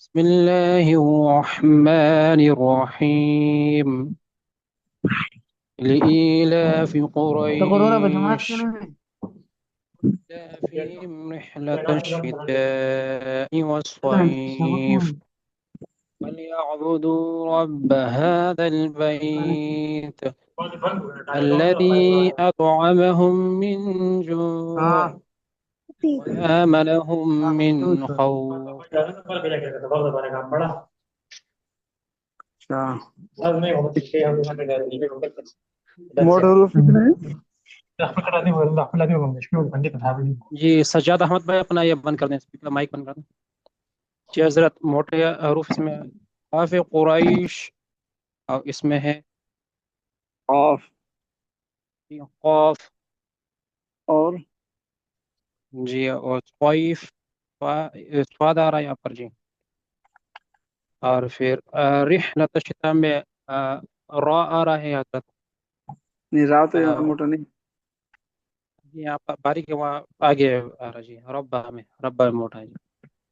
بسم الله الرحمن الرحيم لإيلاف تقرون بجماعت کے قريش نہیں إيلافهم رحلة الشتاء والصيف فليعبدوا رب هذا البيت الذي أطعمهم من ہاں جوع وآمنهم من اچھا خوف. That's mood it. حروف کتنے ہیں؟ جی سجاد احمد بھائی اپنا یہ بند کر دیں اسپیکر مائک بند کر دیں. جی حضرت موٹے حروف اس میں قاف قریش اور اس میں ہے قاف قاف. اور جی اور طیف سواد آ رہا ہے یہاں پر جی. اور پھر رحلت الشتاء میں را آ رہا ہے حضرت. نظام تو یہاں موٹا نہیں. یہاں پر باریک ہے وہاں آگے آ رہا جی ربا میں موٹا ہے جی. جی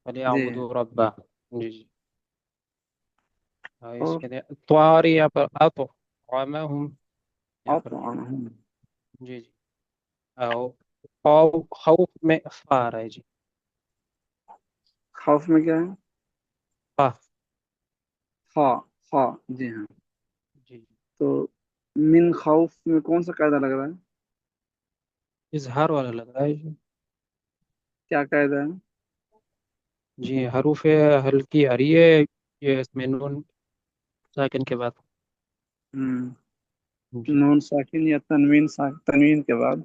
فلیعبدوا ربا. جی جی. اس اور کے طواری یہاں پر اطعمہم یہاں پر. اطعمہم جی جی. خوف میں فا آ رہا ہے جی. خوف میں کیا ہے؟ فا. خا خا جی ہاں. جی جی. تو من خوف میں کون سا قاعدہ لگ رہا ہے؟ اظہار والا لگ رہا ہے جی. کیا قاعدہ ہے؟ جی حروف ہلکی آ رہی ہے یہ اس میں نون ساکن کے بعد. ہم، جی نون ساکن یا تنوین کے بعد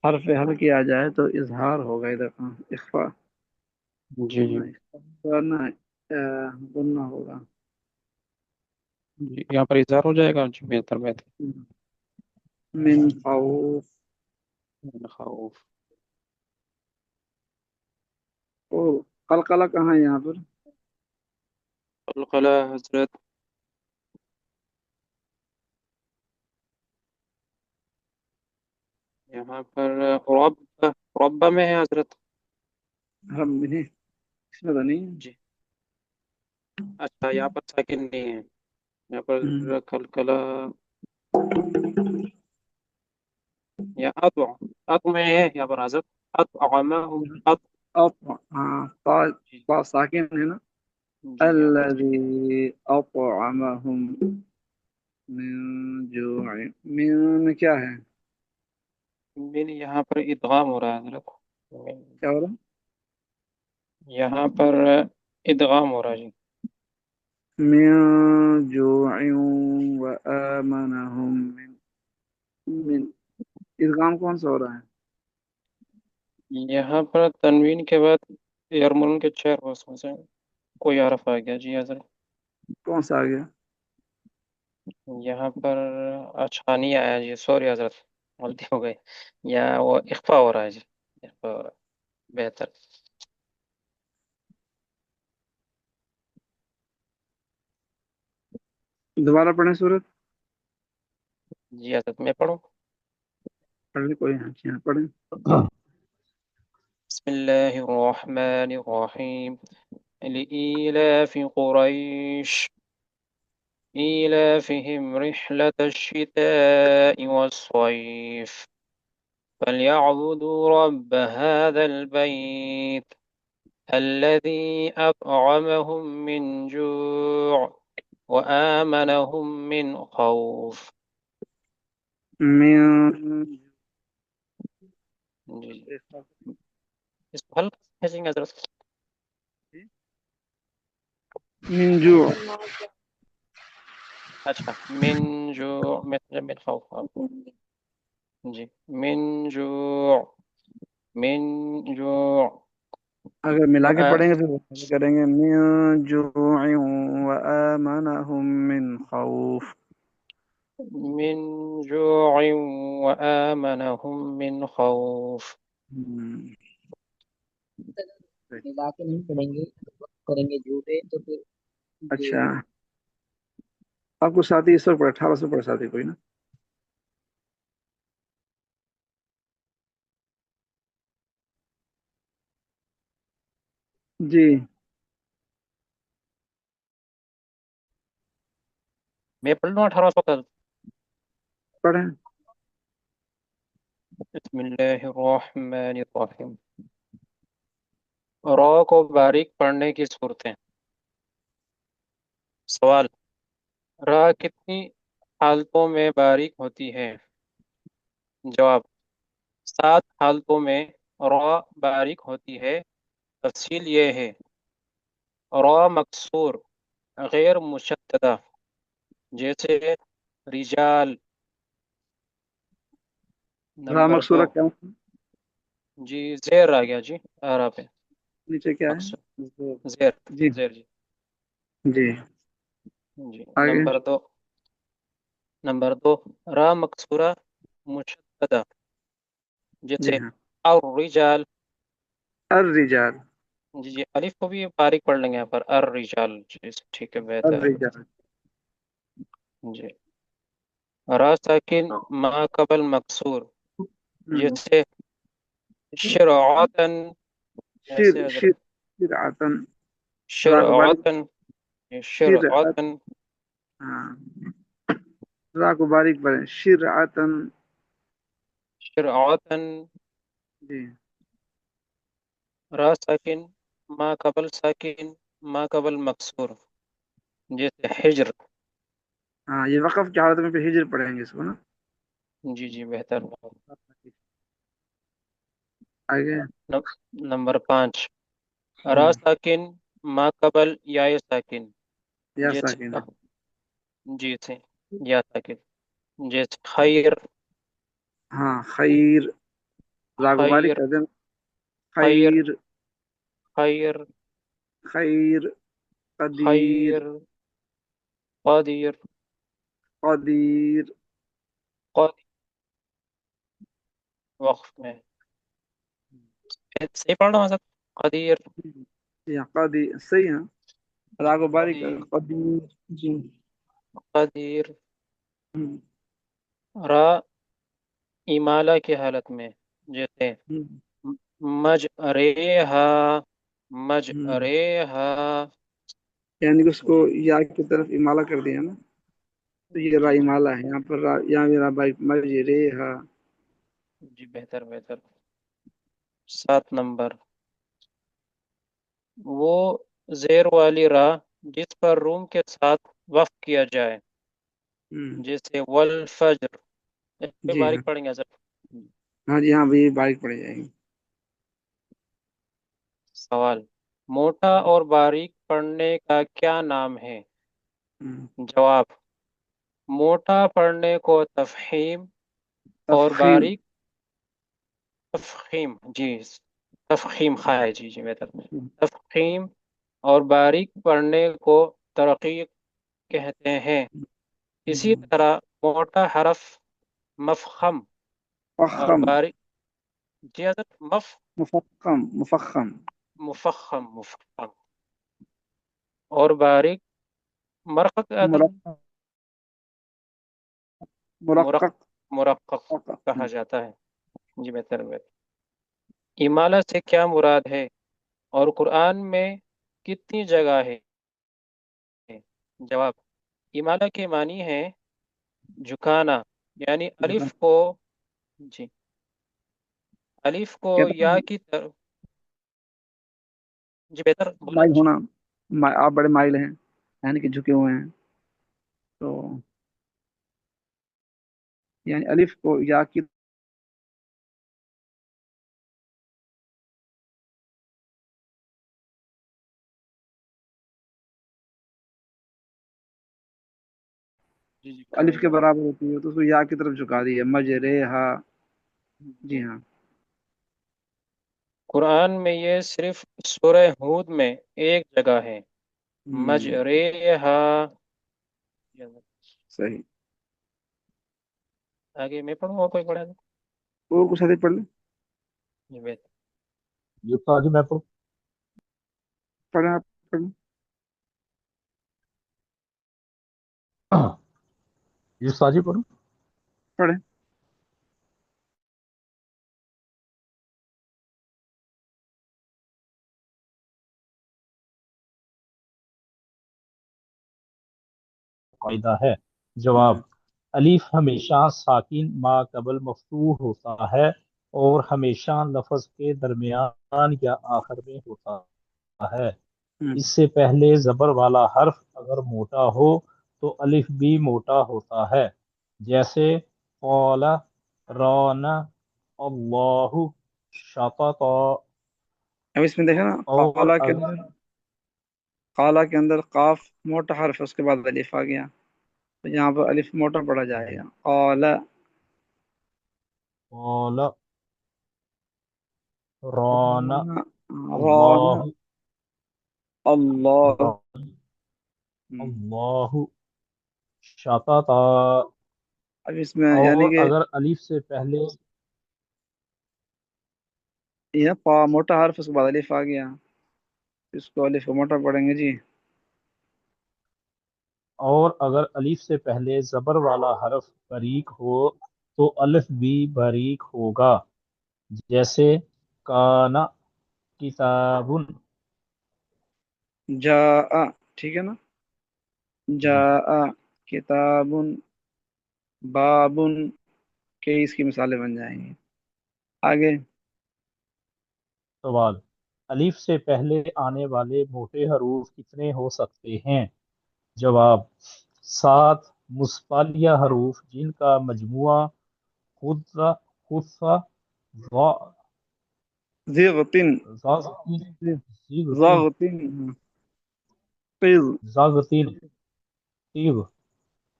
حرف ہلکی آ جائے تو اظہار ہوگا ادھر. اخفا جی جی. نہ اخفا نہ غنہ ہوگا. جی یہاں پر اظہار ہو جائے گا جی بہتر بہتر. من خوف. خوف. اور قلقلہ کہاں ہے یہاں پر؟ قلقلہ حضرت یہاں پر رب میں ہے حضرت. ہم نہیں، اس میں تو نہیں ہے. جی اچھا یہاں پر ساکن نہیں ہے یہاں پر. ہم، قلقلہ یا اطع میں ہے یہاں پر حضرت. اطعمہم ہاں طا. جی طا ساکن ہے نا. جی جی یہاں پر الذي اطعمهم من جوع. من کیا ہے؟ میری یہاں پر ادغام ہو رہا ہے حضرت. کیا ہو رہا یہاں پر ادغام ہو رہا ہے جی. ہے؟ من جوع وآمنهم من ادغام کون سا ہو رہا ہے؟ یہاں پر تنوین کے بعد یرملون کے 4 حروف میں سے کوئی حرف آ گیا جی حضرت. کون سا آ گیا؟ یہاں پر اچھا نہیں آیا جی سوری حضرت غلطی ہو گئی. یا وہ اخفا ہو رہا ہے جی. اخفا ہو رہا ہے بہتر. دوبارہ پڑھیں سورت. جی حضرت میں پڑھوں. پڑھ لیں کوئی. ہاں جی، ہاں پڑھیں. بسم الله الرحمن الرحيم لإيلاف قريش إيلافهم رحلة الشتاء والصيف فليعبدوا رب هذا البيت الذي أطعمهم من جوع وآمنهم من خوف. من جی اس کو حل کیسے حضرت. من جوع. اچھا من جوع من خوف جی من جوع من جوع اگر ملا کے وآ- پڑھیں گے تو کریں گے من جوع وآمنهم من خوف. من جوع وآمنهم من خوف. ہم، ملا کے نہیں پڑھیں گے کریں گے جھوٹے تو پھر جو اچھا آپ کو ساتھی اس وقت 1800 پڑھ ساتھی کوئی نا. جی मैं पढ़ लूँ 1800 का? पढ़ें। बिस्मिल्लाहिर्रहमानिर्रहीम। रॉ को बारीक पढ़ने की सूरतें। सवाल: रॉ कितनी हालतों में बारीक होती है? जवाब: 7 हालतों में रॉ बारीक होती है। तफसील ये है: रॉ मकसूर गैर मुशद्ददा, जैसे रिजाल। रा नंबर दो। मकसूरा क्या है? जी जेर आ गया जी, आरा पे। नीचे क्या है? मकसूर जेर। जी जेर जी। जी। जी। आगे। नंबर दो, रा मकसूरा मुशद्ददा, जी जैसे हाँ। और रिजाल। अर रिजाल। जी जी, अलिफ को भी बारीक पढ़ लेंगे यहाँ पर, अर रिजाल जी। ठीक है, अर बेहतर है। रिजाल। जी। रा साकिन मा कबल मकसूर, हम्म। जैसे शरअतन। ऐसे शिर शिर हजरत, शिर आतन। रा को बारीक। शरअतन, शिर शरअतन, हाँ, रा को बारीक पढ़ें, शिर आतन। शरअतन। जी। रा साकिन मा कबल मकसूर, जैसे हिज्र। हाँ, ये वक़फ़ की हालत में फिर हिजर पढ़ेंगे इसको ना। जी जी, बेहतर। आगे। नंबर 5, रा हम्म। साकिन मा कबल या साकिन, या साकिन जैसे है। जी से या साकिन, जैसे खैर। हाँ, खैर। रा को बारीक खैर, कर दें। खैर, खैर। खैर, खैर। कदीर। खैर, कदीर, कदीर। कदीर। वक्फ में सही पढ़ रहा हूँ सर? कदीर, या कदीर सही है। रा को बारीक कर, कदीर, कदीर। जी। कदीर। हम्म। रा इमाला की हालत में, जैसे हम्म। मज रेहा, मज हम्म। रेहा। यानी कि उसको जी या की तरफ इमाला कर दिया ना। तो ये रा जी जी इमाला है यहाँ पर, यहाँ मेरा बारीक मजरे हा। जी, बेहतर बेहतर। 7 नंबर, वो जेर वाली राह जिस पर रूम के साथ वक्फ किया जाए, हम्म। जैसे वल फज्र। इस पे जी बारीक हाँ। पढ़ेंगे सर। हाँ जी, हाँ भी बारीक पड़ जाएगी। सवाल: मोटा और बारीक पढ़ने का क्या नाम है? हम्म। जवाब: मोटा पढ़ने को तफहीम, और तफखीम। बारीक तफहीम जी, तफहीम खाए जी जी, बेहतर। तफहीम और बारीक पढ़ने को तरकीक कहते हैं। इसी हम्म। तरह मोटा हरफ मफखम, और फखम। बारीक जी हजरत मुफक्कम। मुफक्कम। मुफखम, मुफखम, और बारीक मरकक हजरत, मुरक्कक। मुरक मुरक्कक। मुरक्कक कहा मुरक्कक। जाता है। जी, बेहतर बेहतर। इमाला से क्या मुराद है, और कुरान में कितनी जगह है? जवाब: इमाला के मानी है झुकाना, यानी झुका। जी, अलिफ को कहता या हूँ, की तरफ। जी, बेहतर बोले माइल जी। होना। आप बड़े माइल हैं, यानी कि झुके हुए हैं। तो यानी अलिफ को या की जी जी, अलिफ के करेंगे। बराबर होती है, तो उसको या की तरफ झुका दिया, मजरे हा। जी हाँ। कुरान में ये सिर्फ सूरह हूद में एक जगह है, हम्म। मजरेहा। सही। आगे मैं पढ़ूँ और कोई पढ़ेगा? और कुछ अधिक पढ़ ले। जी, बेहतर। ये तो आज मैं पढ़ पढ़े आप। पढ़। ये साजी पढ़ू। पढ़े। कायदा है जवाब, अलीफ हमेशा साकिन मा कबल मफ्तूह होता है और हमेशा लफ्ज के दरमियान या आखिर में होता है। हम्म, इससे पहले जबर वाला हर्फ अगर मोटा हो तो अलिफ भी मोटा होता है। जैसे कौला, रौना, अल्लाहु, शतत। अब इसमें देखा ना, और अगर काला के अंदर काफ मोटा हर्फ है, उसके बाद अलिफ आ गया, तो यहाँ पर अलिफ मोटा पड़ा जाएगा। काला, कौला, रौना, रोना, रोना, अल्लाहु, अल्लाह। रौना, अल्लाहु, शतत। अब इसमें यानी और कि अगर अलिफ से पहले यह पा मोटा हर्फ, उसके बाद अलिफ आ गया, इसको अलिफ को मोटा पढ़ेंगे जी। और अगर अलिफ से पहले जबर वाला हरफ बारीक हो तो अलिफ भी बारीक होगा। जैसे काना किताबुन। जा, ठीक है ना, जा जी। किताबुन, बाबुन, के इसकी मिसालें बन जाएंगी। आगे। सवाल, अलिफ से पहले आने वाले मोटे हरूफ कितने हो सकते हैं? जवाब, 7 मुस्तालिया हरूफ जिनका मजमुआ खुद खुद ज़िगतिन, ज़ागतीन ज़ागतिन, क़िज़। ज़ागतीन तीग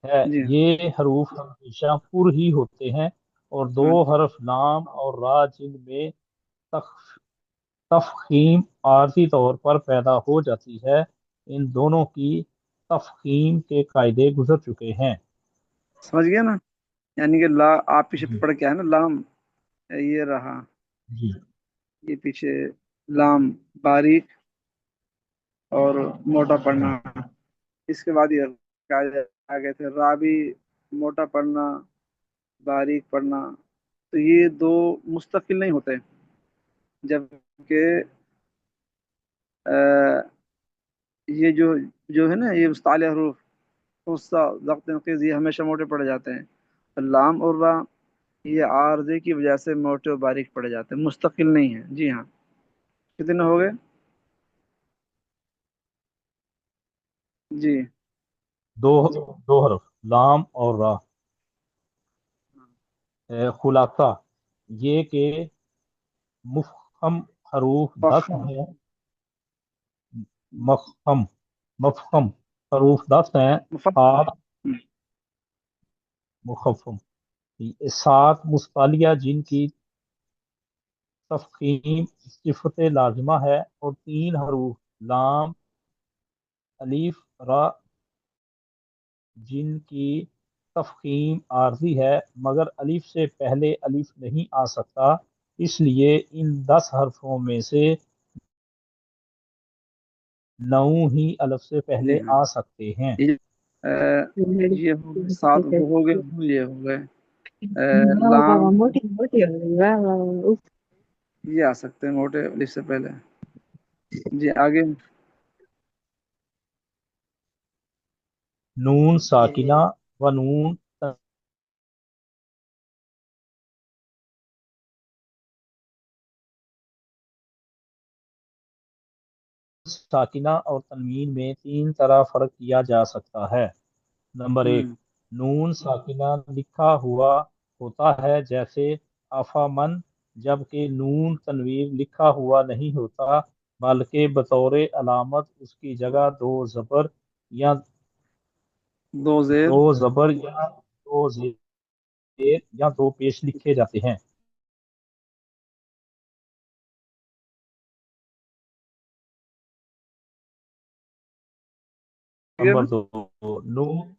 है। जी। ये हरूफ हमेशा पुर ही होते हैं और दो हाँ, हरफ लाम और रा जिनमें तख, तफखीम आरजी तौर पर पैदा हो जाती है, इन दोनों की तफखीम के कायदे गुजर चुके हैं। समझ गया ना, यानी कि ला, आप पीछे जी। पढ़ के है ना, लाम, ये रहा, जी। ये पीछे लाम बारीक और मोटा पढ़ना। जी। इसके बाद ये आ गए थे राबी, मोटा पढ़ना, बारीक पढ़ना। तो ये दो मुस्तकिल नहीं होते, जबकि अ, ये जो है ना, ये मुस्ताले हरूफ, गुस्सा, ज़ब्त, नक़ीज़, ये हमेशा मोटे पड़े जाते हैं। और लाम और रा, ये आर्जे की वजह से मोटे और बारीक पड़े जाते हैं, मुस्तकिल नहीं है। जी हाँ। कितने हो गए? जी। दो दो हरफ लाम और रा। खुलासा, ये के मुफहम हरूफ 10 फखम, हैं। मफहम मफहम हरूफ 10 हैं। मुफखम। सात मुखफ़म, 7 मुस्तालिया जिनकी तफ़ख़ीम सिफ़त लाज़िमा है और 3 हरूफ लाम, अलीफ, रा जिनकी तफ़ख़ीम आर्जी है मगर अलीफ से पहले अलीफ नहीं आ सकता, इसलिए इन 10 हरफों में से 9 ही अलफ से जी पहले हाँ। आ सकते हैं। ये ये हो गए 7, हो गए, ये हो गए वाह वाह वाह, लाम, मोटी मोटी हो गई, वाह वाह वाह, उफ। ये आ सकते हैं मोटे अलिफ से पहले। जी आगे। नून साकिना व नून साकिना और तनवीन में 3 तरह फर्क किया जा सकता है। नंबर 1, हम्म, नून साकिना लिखा हुआ होता है जैसे अफामन, जबकि नून तनवीन लिखा हुआ नहीं होता बल्कि बतौर अलामत उसकी जगह या दो दो जेर। जबर या दो जेर या दो पेश लिखे जाते हैं। ठीक है ना? नंबर 2, नून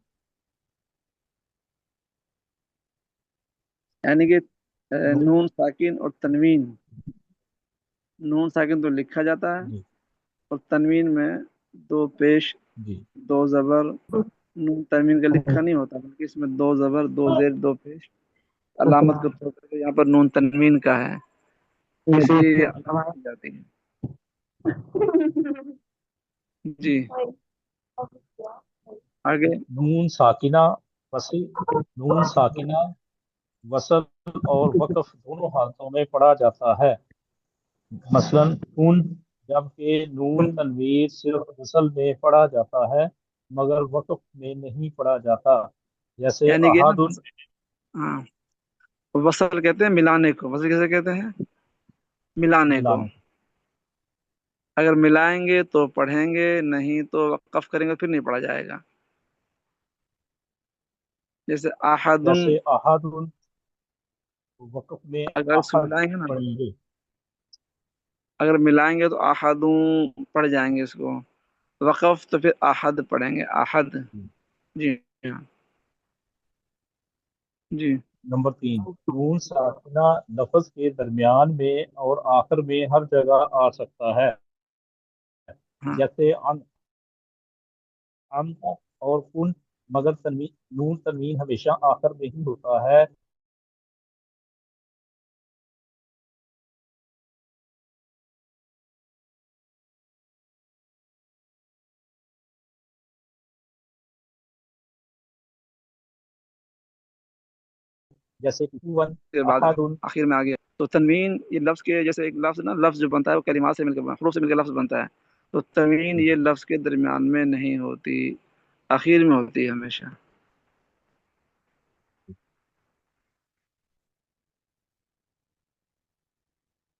यानी कि नून नून साकिन और तनवीन, नून साकिन तो लिखा जाता है, जी। और तनवीन में दो पेश, जी। दो जबर। नून तनवीन का लिखा नहीं होता, बल्कि इसमें दो जबर, दो जेर, दो पेश अलामत के तौर पर यहाँ पर नून तनवीन का है, इसलिए ये अलामत की जाती है। जी। आगे। नून साकिना वसी नून साकिना वसल और वक्फ दोनों हालतों में पढ़ा जाता है। मसलन उन, जबकि नून उन, तनवीर सिर्फ वसल में पढ़ा जाता है मगर वक्फ में नहीं पढ़ा जाता। जैसे यानी कि ना अहादुन, हाँ, वसल कहते हैं मिलाने को, वसल कैसे कहते हैं? मिलाने को। मिलाने। अगर मिलाएंगे तो पढ़ेंगे, नहीं तो वक्फ करेंगे फिर नहीं पढ़ा जाएगा। जैसे आहदुन, जैसे अहादुन, वक्फ में अगर इसको अहद मिलाएंगे ना, पढ़ेंगे। अगर मिलाएंगे तो आहदुन पढ़ जाएंगे इसको, वक़फ़ तो फिर आहद पढ़ेंगे, आहद। जी हाँ। जी। नंबर 3, नून साकिना लफ्ज के दरमियान में और आखिर में हर जगह आ सकता है। हाँ। जैसे अन और कुन, मगर तनवीन, नून तनवीन हमेशा आखिर में ही होता है। जैसे कुवन, के बाद अहादुन। आखिर में आ गया तो तनवीन, ये लफ्ज़ के जैसे एक लफ्ज़ ना, लफ्ज़ जो बनता है वो कलिमात से मिलकर, हरूफ से मिलकर लफ्ज़ बनता है। तो तनवीन ये लफ्ज़ के दरमियान में नहीं होती, आखिर में होती है हमेशा।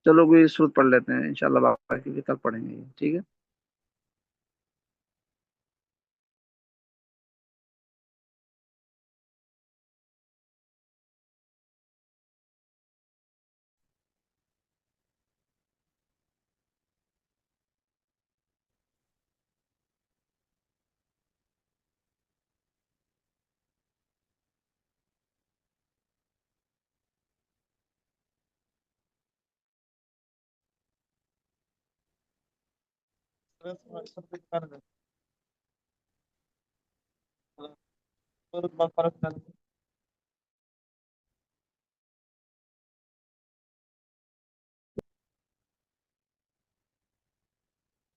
चलो कोई सूरत पढ़ लेते हैं, इंशाल्लाह बाकी कल पढ़ेंगे ये, ठीक है।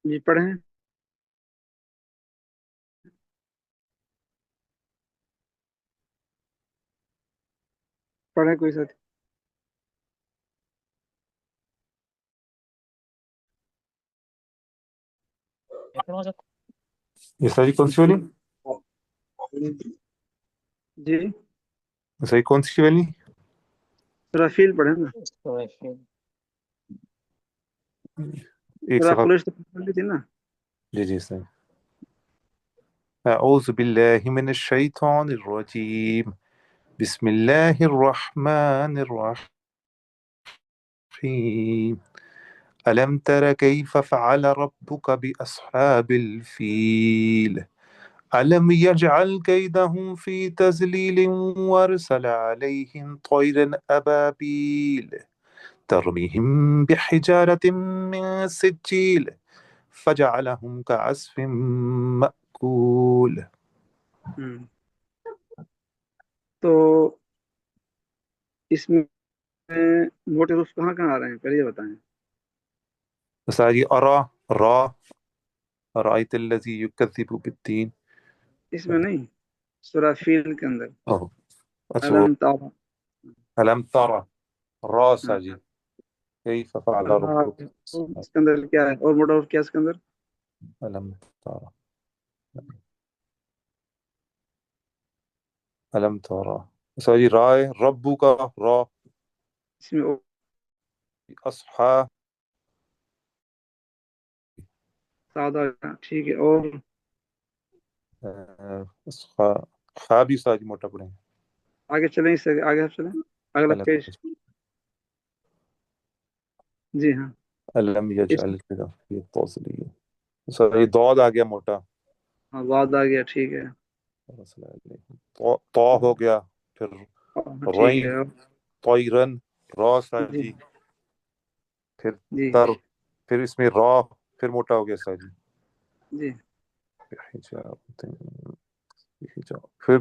जी पढ़ें। पढ़ें कोई साथी। ये सारी कौन सी वाली? जी, सही कौन सी वाली? रफील पढ़े ना। एक सूरह सफा। कुरैश तो पढ़ ली थी ना। जी जी सही। أعوذ بالله من الشيطان الرجيم. بسم الله الرحمن الرحيم. ألم تر كيف فعل ربك بأصحاب الفيل؟ ألم يجعل كيدهم في تذليل وأرسل عليهم طيرا أبابيل ترميهم بحجارة من سجيل فجعلهم كعصف مأكول. हम्म। तो इसमें मोटे रूफ कहाँ कहाँ आ रहे हैं, पहले ये बताएं। सारी अरा रा रأيت الذي يكذب بالدين. इसमें नहीं, सूरह फील के अंदर। أوه. أسو अलम तारा। ألم ترى را हाँ। ساجي كيف فعل हाँ, ربك. तो इसके अंदर क्या है और मोटा रूफ क्या है इसके अंदर? ألم ترى ألم ترى ساجي راي ربك را इसमें أصحى सादा, ठीक है। और أصحى खा भी साजी मोटा पड़ेंगे. आगे चलें, इससे आगे आप चलें, अगला ألم पेज। जी हाँ। ألم इस يجعل كده في التوصيلية. सॉरी दौद आ गया मोटा. हाँ, वाद आ गया, ठीक है। तो हो गया. फिर हाँ, ठीक रोई है। तोयरन रॉ जी साजी. फिर जी तर फिर इसमें रॉ फिर मोटा हो गया साजी. जी। हिजाब हिजाब फिर